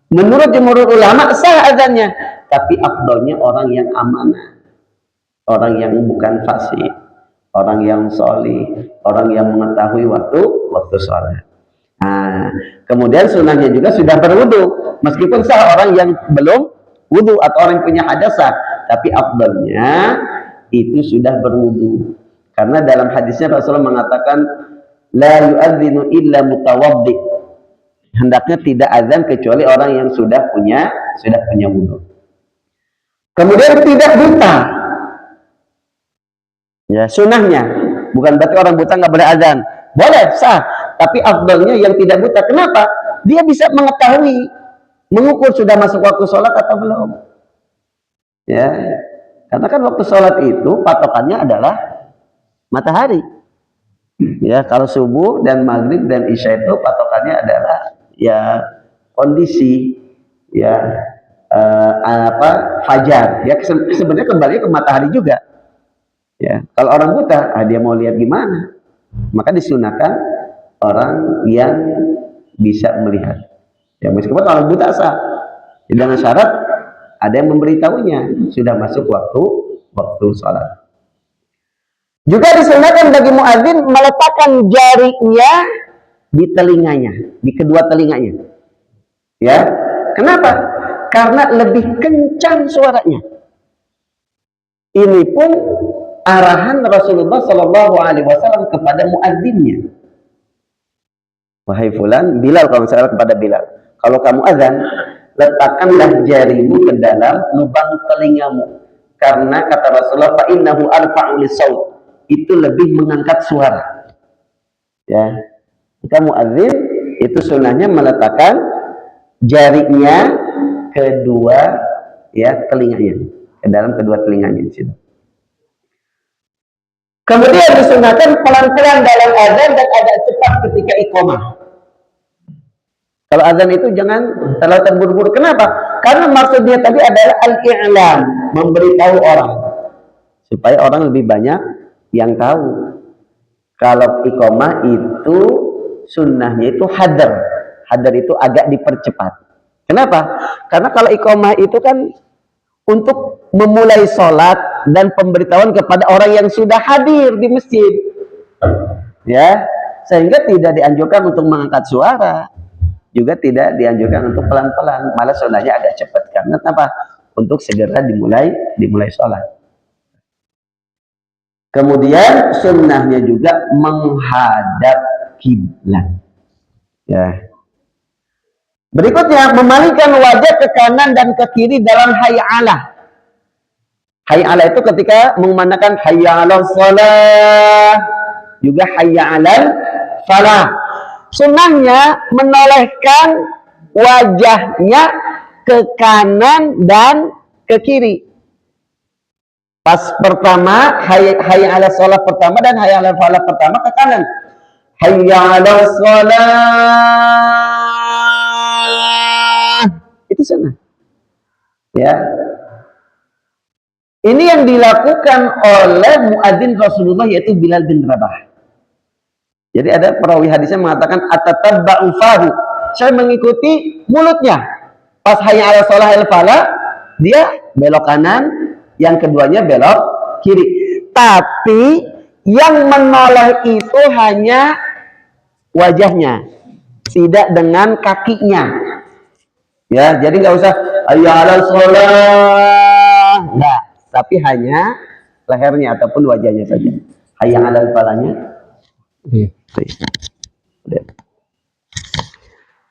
menurut jumhur ulama sah adzannya, tapi afdolnya orang yang amanah, orang yang bukan fasik, orang yang sholih, orang yang mengetahui waktu sholat. Nah, kemudian sunnahnya juga sudah berwudu, meskipun sah orang yang belum wudu atau orang yang punya hadas sah, tapi afdalnya itu sudah berwudu. Karena dalam hadisnya Rasulullah mengatakan la yu'adzinu illa mutawaddi. Hendaknya tidak azan kecuali orang yang sudah punya wudu. Kemudian tidak buta. Ya, sunnahnya bukan berarti orang buta nggak boleh azan. Boleh, sah. Tapi afdalnya yang tidak buta. Kenapa? Dia bisa mengetahui, mengukur sudah masuk waktu sholat atau belum. Ya, karena kan waktu sholat itu patokannya adalah matahari. Ya, kalau subuh dan maghrib dan isya itu patokannya adalah ya kondisi ya fajar. Ya sebenarnya kembali ke matahari juga. Ya, kalau orang buta, dia mau lihat gimana? Maka disunahkan orang yang bisa melihat. Ya, meskipun orang buta sah, dengan syarat ada yang memberitahunya sudah masuk waktu sholat. Juga disunahkan bagi muadzin meletakkan jarinya di telinganya, di kedua telinganya. Ya, kenapa? Karena lebih kencang suaranya. Ini pun arahan Rasulullah Shallallahu Alaihi Wasallam kepada muadzinnya. Wahai fulan, Bilal kalau misalnya kepada Bilal, kalau kamu azan, letakkanlah jarimu ke dalam lubang telingamu, karena kata Rasulullah, fa innahu arfa'u lis-shaut, itu lebih mengangkat suara. Ya, kita muadzin itu sunnahnya meletakkan jarinya kedua ya telinganya, ke dalam kedua telinganya di situ. Kemudian disunahkan pelan-pelan dalam azan dan agak cepat ketika iqamah. Kalau azan itu jangan terlalu terburu-buru. Kenapa? Karena maksudnya tadi adalah al-i'lam, memberitahu orang supaya orang lebih banyak yang tahu. Kalau iqamah itu sunnahnya itu hadar. Hadar itu agak dipercepat. Kenapa? Karena kalau iqamah itu kan untuk memulai sholat dan pemberitahuan kepada orang yang sudah hadir di masjid, ya, sehingga tidak dianjurkan untuk mengangkat suara, juga tidak dianjurkan untuk pelan-pelan, malah sunnahnya agak cepat. Karena apa? Untuk segera dimulai sholat. Kemudian sunnahnya juga menghadap kiblat. Ya. Berikutnya, memalingkan wajah ke kanan dan ke kiri dalam hay'alah. Hay'alah itu ketika mengumandangkan hayya 'alas shalah, juga hayya 'alal falah. Sunnahnya menolehkan wajahnya ke kanan dan ke kiri. Pas pertama hayya 'alas shalah pertama dan hayya 'alal falah pertama ke kanan. hayya 'alas shalah. Itu sunnah. Ya. Ini yang dilakukan oleh muadzin Rasulullah yaitu Bilal bin Rabah. Jadi ada perawi hadisnya mengatakan atatabba'u fahu. Saya mengikuti mulutnya. Pas hayya 'alas shalah al falah, dia belok kanan, yang keduanya belok kiri. Tapi yang menoleh itu hanya wajahnya, tidak dengan kakinya. Ya, jadi nggak usah hayya 'alas shalah. Enggak, tapi hanya lehernya ataupun wajahnya saja. Hayya 'alal falahnya. Iya.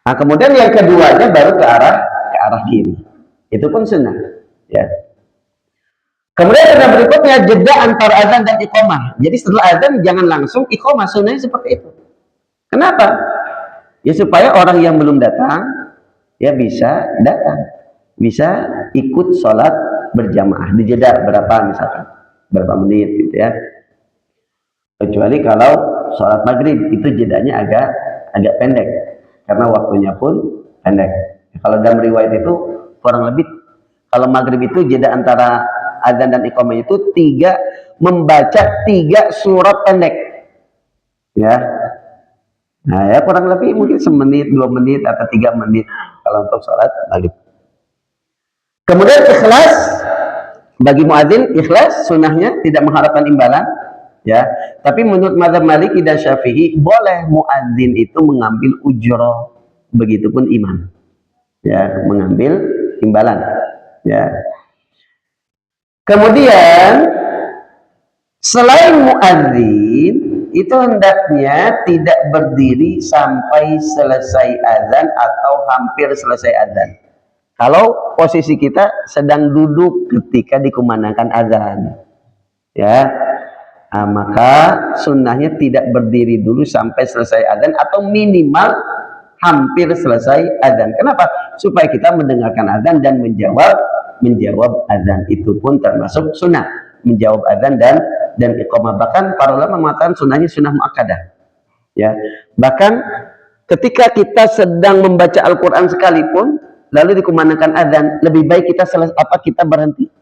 Nah, kemudian yang keduanya baru ke arah kiri. Itu pun sunnah. Ya. Kemudian yang berikutnya jeda antara azan dan iqamah. Jadi setelah azan jangan langsung iqamah, sunnahnya seperti itu. Kenapa? Ya supaya orang yang belum datang ya bisa datang, bisa ikut sholat berjamaah. Dijeda berapa misalkan, berapa menit gitu ya. Kecuali kalau sholat maghrib itu jedanya agak pendek karena waktunya pun pendek. Kalau dalam riwayat itu kurang lebih kalau maghrib itu jeda antara azan dan iqamah itu membaca 3 surat pendek. Ya. Nah, ya kurang lebih mungkin semenit, 2 menit atau 3 menit kalau untuk sholat maghrib. Kemudian ikhlas bagi muadzin, ikhlas sunnahnya tidak mengharapkan imbalan. Ya, tapi menurut mazhab Maliki dan Syafi'i boleh muadzin itu mengambil ujroh, begitupun imam. Ya, mengambil imbalan. Ya. Kemudian selain muadzin itu hendaknya tidak berdiri sampai selesai azan atau hampir selesai azan. Kalau posisi kita sedang duduk ketika dikumandangkan azan, ya, maka sunnahnya tidak berdiri dulu sampai selesai azan atau minimal hampir selesai azan. Kenapa? Supaya kita mendengarkan azan dan menjawab azan. Itu pun termasuk sunnah, menjawab azan dan iqamah. Bahkan para ulama mengatakan sunnahnya sunnah muakkadah. Ya, bahkan ketika kita sedang membaca Al-Quran sekalipun, lalu dikumandangkan azan, lebih baik kita berhenti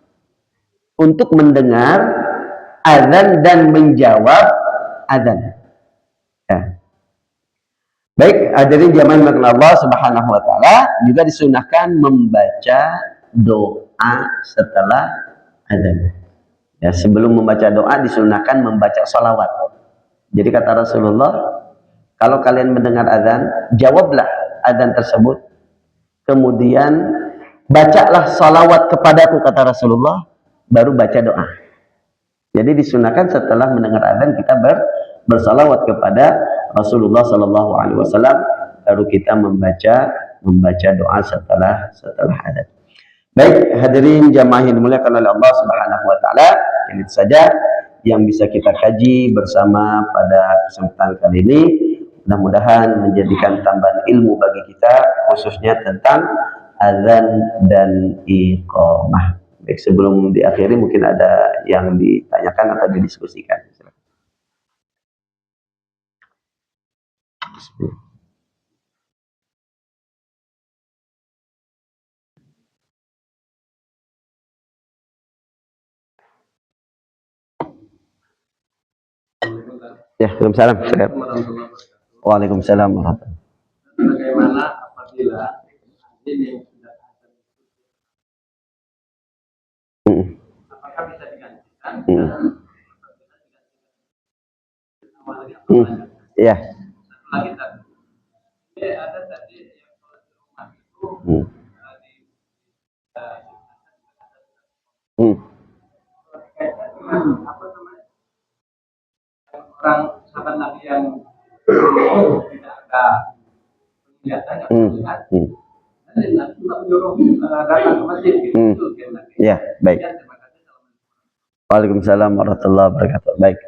untuk mendengar azan dan menjawab azan. Ya. Baik, hadirin jamaah Allah Subhanahu wa taala, juga disunahkan membaca doa setelah azan. Ya, sebelum membaca doa disunahkan membaca sholawat. Jadi kata Rasulullah, kalau kalian mendengar azan, jawablah azan tersebut. Kemudian bacalah sholawat kepadaku, kata Rasulullah, baru baca doa. Jadi disunahkan setelah mendengar azan kita bersalawat kepada Rasulullah Sallallahu Alaihi Wasallam, baru kita membaca doa setelah azan. Baik, hadirin jamaah yang dimuliakan oleh Allah Subhanahu Wa Taala, ini saja yang bisa kita kaji bersama pada kesempatan kali ini. Mudah-mudahan menjadikan tambahan ilmu bagi kita, khususnya tentang azan dan iqamah. Baik, sebelum diakhiri mungkin ada yang ditanyakan atau didiskusikan. Ya, Waalaikumsalam. Waalaikumsalam warahmatullahi. Bagaimana apabila ini sudah apakah bisa digantikan? Ya. Lagi tadi ada tadi yang sholat di rumah itu apa namanya, orang sahabat Nabi yang tidak ada penglihatan, melihat, dan Nabi juga menyuruh datang ke masjid. Ya, baik. Waalaikumsalam warahmatullahi wabarakatuh. Baik.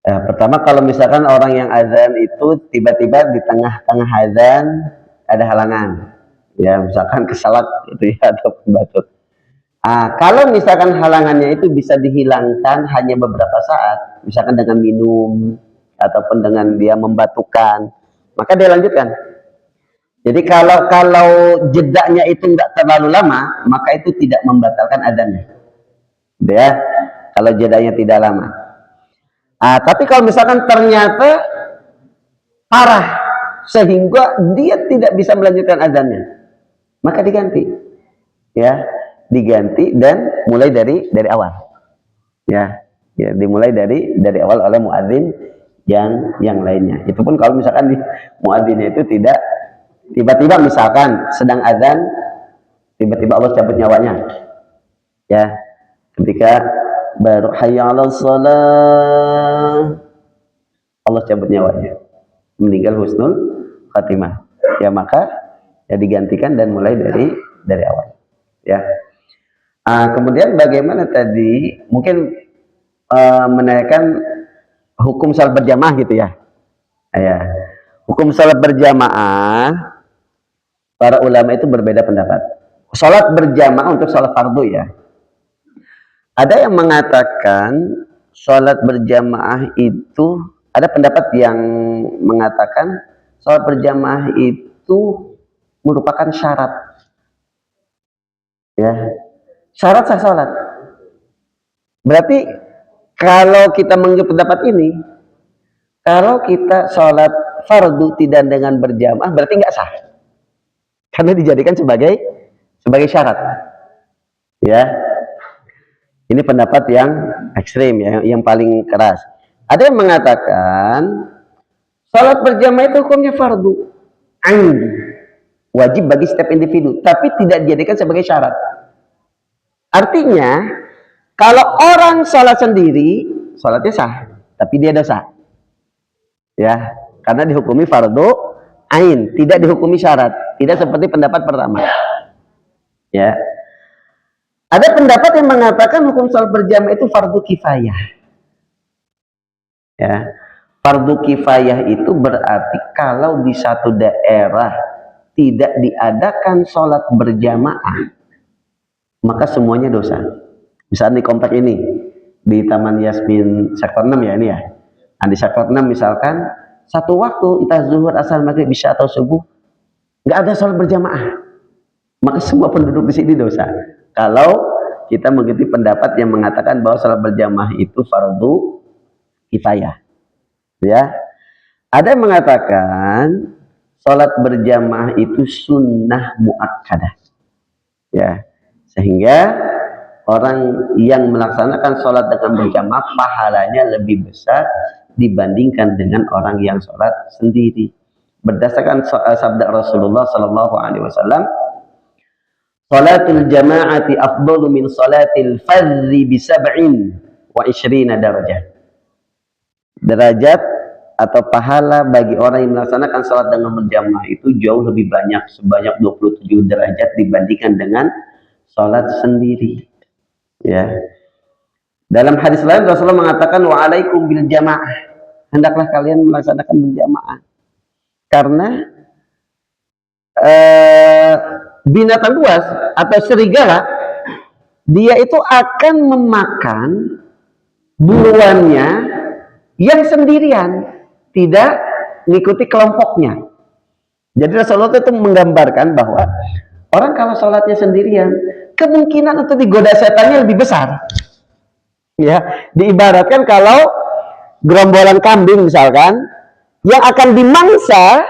Pertama, kalau misalkan orang yang azan itu tiba-tiba di tengah-tengah azan ada halangan, ya misalkan kesalak gitu ya atau batut. Kalau misalkan halangannya itu bisa dihilangkan hanya beberapa saat, misalkan dengan minum, ataupun dengan dia membatukan, maka dia lanjutkan. Jadi kalau jedanya itu nggak terlalu lama, maka itu tidak membatalkan adzannya. Ya, kalau jedanya tidak lama. Tapi kalau misalkan ternyata parah sehingga dia tidak bisa melanjutkan adzannya, maka diganti. Ya, diganti dan mulai dari awal. Ya, dimulai dari awal oleh muadzin yang lainnya. Itu pun kalau misalkan muadzinnya itu tidak tiba-tiba misalkan sedang azan, tiba-tiba Allah cabut nyawanya. Ya, ketika baru hayya 'alas shalah, Allah cabut nyawanya, meninggal husnul khatimah. Ya maka ya digantikan dan mulai dari awal. Ya. Kemudian bagaimana tadi mungkin menanyakan hukum salat berjamaah gitu ya. Ya. Hukum salat berjamaah, para ulama itu berbeda pendapat. Salat berjamaah untuk salat fardu ya. Ada yang mengatakan salat berjamaah itu, ada pendapat yang mengatakan salat berjamaah itu merupakan syarat. Ya. Syarat sah salat. Berarti kalau kita mengambil pendapat ini, kalau kita sholat fardu tidak dengan berjamaah berarti nggak sah, karena dijadikan sebagai syarat. Ya, ini pendapat yang ekstrim ya, yang paling keras. Ada yang mengatakan sholat berjamaah itu hukumnya fardu ain, wajib bagi setiap individu, tapi tidak dijadikan sebagai syarat. Artinya kalau orang sholat sendiri, sholatnya sah, tapi dia dosa. Ya, karena dihukumi fardu ain, tidak dihukumi syarat, tidak seperti pendapat pertama. Ya. Ada pendapat yang mengatakan hukum sholat berjamaah itu fardu kifayah. Ya. Fardu kifayah itu berarti kalau di satu daerah tidak diadakan sholat berjamaah, maka semuanya dosa. Misalnya di komplek ini, di Taman Yasmin sektor 6 ya ini ya. Di sektor 6 misalkan satu waktu entah zuhur, asar, maghrib, isya atau subuh nggak ada sholat berjamaah, maka semua penduduk di sini dosa. Kalau kita mengikuti pendapat yang mengatakan bahwa sholat berjamaah itu fardu kifayah. Ya, ada yang mengatakan sholat berjamaah itu sunnah muakkadah. Ya, sehingga orang yang melaksanakan sholat dengan berjamaah pahalanya lebih besar dibandingkan dengan orang yang sholat sendiri. Berdasarkan sabda Rasulullah Sallallahu Alaihi Wasallam, "Sholatul jama'ati afdalu min sholatil fardhi bi sab'in wa ishrina darajah." Derajat atau pahala bagi orang yang melaksanakan sholat dengan berjamaah itu jauh lebih banyak, sebanyak 27 derajat dibandingkan dengan sholat sendiri. Ya. Dalam hadis lain Rasulullah mengatakan wa alaikum bil jamaah, hendaklah kalian melaksanakan berjamaah, karena binatang buas atau serigala dia itu akan memakan buruannya yang sendirian, tidak mengikuti kelompoknya. Jadi Rasulullah itu menggambarkan bahwa orang kalau sholatnya sendirian, kemungkinan untuk digoda setannya lebih besar. Ya, diibaratkan kalau gerombolan kambing misalkan yang akan dimangsa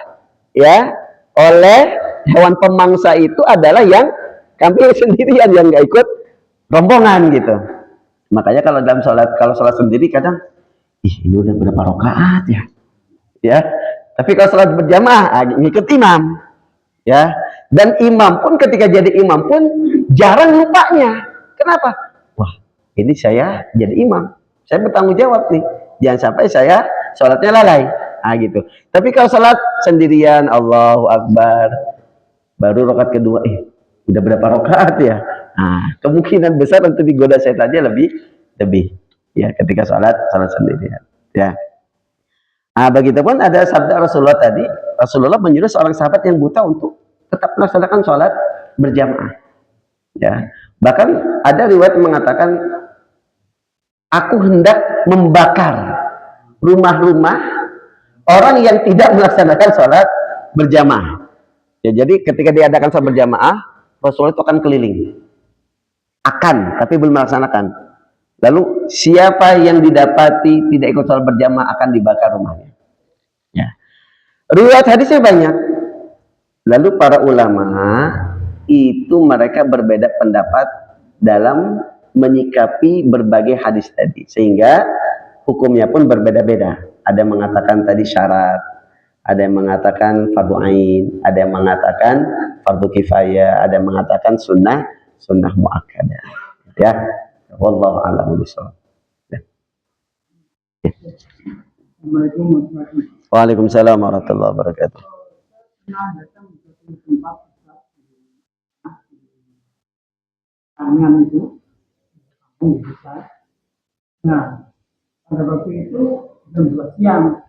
ya oleh hewan pemangsa itu adalah yang kambing sendirian yang nggak ikut rombongan gitu. Makanya kalau dalam sholat, kalau sholat sendiri kadang, ini udah berapa rakaat ya? Ya, tapi kalau sholat berjamaah ngikut imam, ya. Dan imam pun ketika jadi imam pun jarang lupanya. Kenapa? Wah, ini saya jadi imam, saya bertanggung jawab nih, jangan sampai saya sholatnya lalai. Gitu. Tapi kalau sholat sendirian, Allahu Akbar, baru rakaat kedua, udah berapa rakaat ya? Kemungkinan besar untuk digoda setannya lebih ya ketika sholat sendirian. Ya. Begitupun ada sabda Rasulullah tadi, Rasulullah menyuruh seorang sahabat yang buta untuk tetap melaksanakan sholat berjamaah. Ya. Bahkan ada riwayat mengatakan, aku hendak membakar rumah-rumah orang yang tidak melaksanakan sholat berjamaah. Ya, jadi ketika diadakan sholat berjamaah, Rasulullah itu akan keliling. Tapi belum melaksanakan. Lalu siapa yang didapati tidak ikut sholat berjamaah akan dibakar rumahnya. Ya. Riwayat hadisnya banyak. Lalu para ulama itu mereka berbeda pendapat dalam menyikapi berbagai hadis tadi, sehingga hukumnya pun berbeda-beda. Ada yang mengatakan tadi syarat, ada yang mengatakan fardu ain, ada yang mengatakan fardu kifayah, ada yang mengatakan sunnah muakkadah. Ya, wallahu a'lam bishawab. Waalaikumsalam warahmatullahi wabarakatuh. Tangan itu besar. Nah, pada waktu itu jam 2 siang,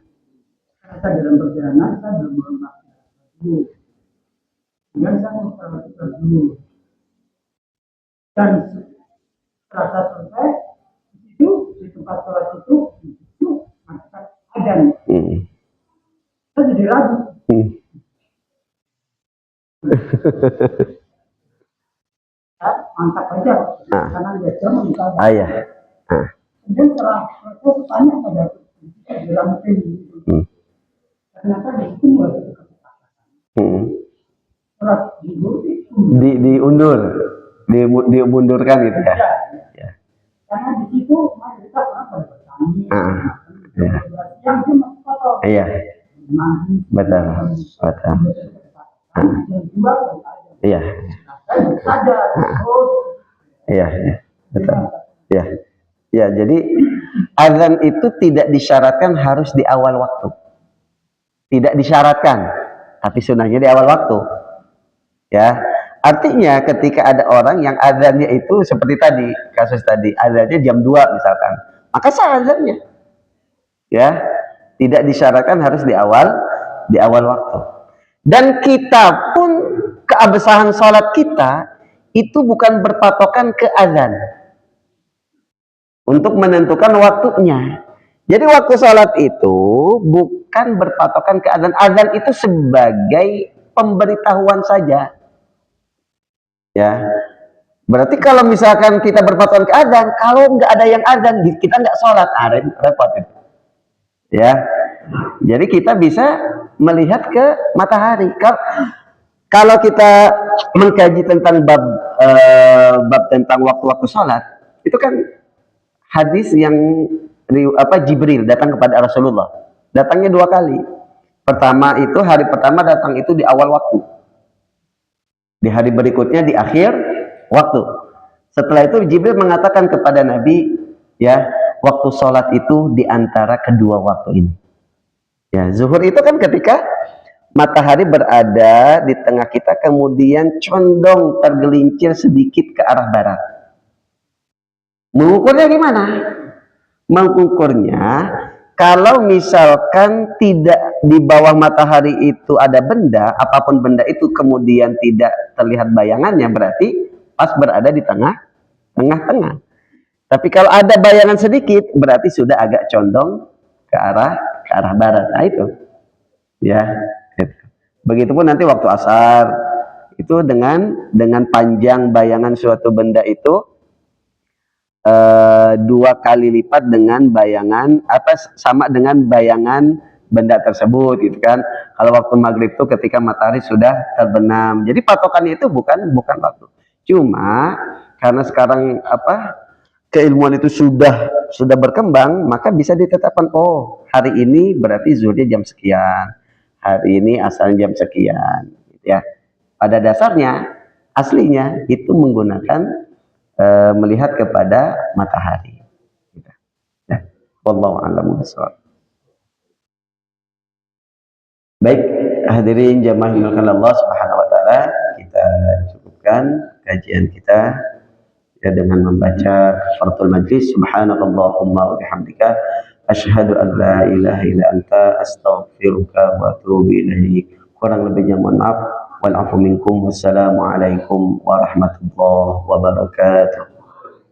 saya dalam perjalanan, saya belum memakai dulu. Kemudian saya mau sholat dulu. Dan setelah saya selesai, di tempat sholat itu maka adzan. Saya jadi ragu. Mantap aja, karena dia jam minta. Iya. Kemudian setelah saya tanya pada dalam tim, ternyata di situ mulai ada kesepakatan. Sholat diundurkan gitu ya. Ya. Karena di situ mayoritas orang pada bertani. Yang itu masih kotor. Iya. Betul. Iya. Iya, betul. Ya. Ya, jadi azan itu tidak disyaratkan harus di awal waktu. Tidak disyaratkan, tapi sunnahnya di awal waktu. Ya. Artinya ketika ada orang yang azannya itu seperti tadi, kasus tadi, azannya jam 2 misalkan, maka sah azannya. Ya. Tidak disyaratkan harus di awal waktu. Dan kita pun keabsahan sholat kita itu bukan berpatokan ke azan untuk menentukan waktunya. Jadi waktu sholat itu bukan berpatokan ke azan. Azan itu sebagai pemberitahuan saja. Ya, berarti kalau misalkan kita berpatokan ke azan, kalau nggak ada yang azan, kita nggak sholat, repot itu. Ya, jadi kita bisa melihat ke matahari. Kalau kita mengkaji tentang bab tentang waktu-waktu sholat, itu kan hadis yang Jibril datang kepada Rasulullah. Datangnya 2 kali. Pertama itu hari pertama datang itu di awal waktu. Di hari berikutnya di akhir waktu. Setelah itu Jibril mengatakan kepada Nabi, ya, waktu sholat itu di antara kedua waktu ini. Ya, zuhur itu kan ketika matahari berada di tengah kita, kemudian condong tergelincir sedikit ke arah barat. Mengukurnya gimana? Mengukurnya, kalau misalkan tidak di bawah matahari itu ada benda, apapun benda itu kemudian tidak terlihat bayangannya, berarti pas berada di tengah-tengah. Tapi kalau ada bayangan sedikit, berarti sudah agak condong ke arah barat. Nah itu. Ya. Begitupun nanti waktu asar itu dengan panjang bayangan suatu benda itu 2 kali lipat dengan bayangan sama dengan bayangan benda tersebut gitu kan. Kalau waktu maghrib itu ketika matahari sudah terbenam. Jadi patokannya itu bukan waktu. Cuma karena sekarang keilmuan itu sudah berkembang, maka bisa ditetapkan, oh hari ini berarti zuhurnya jam sekian, hari ini asalnya jam sekian, ya. Pada dasarnya aslinya itu menggunakan melihat kepada matahari. Ya. Wallahu a'lam bishawab. Baik, hadirin jamaah yang Allah Subhanahu wa taala, kita cukupkan kajian kita ya dengan membaca kafaratul majlis. Subhanakallahumma wa bihamdika asyhadu an la ilaha illa anta astaghfiruka wa atubu ilaik. Kurang lebihnya mohon maaf. Wal afu minkum. Wassalamu alaikum warahmatullahi wabarakatuh.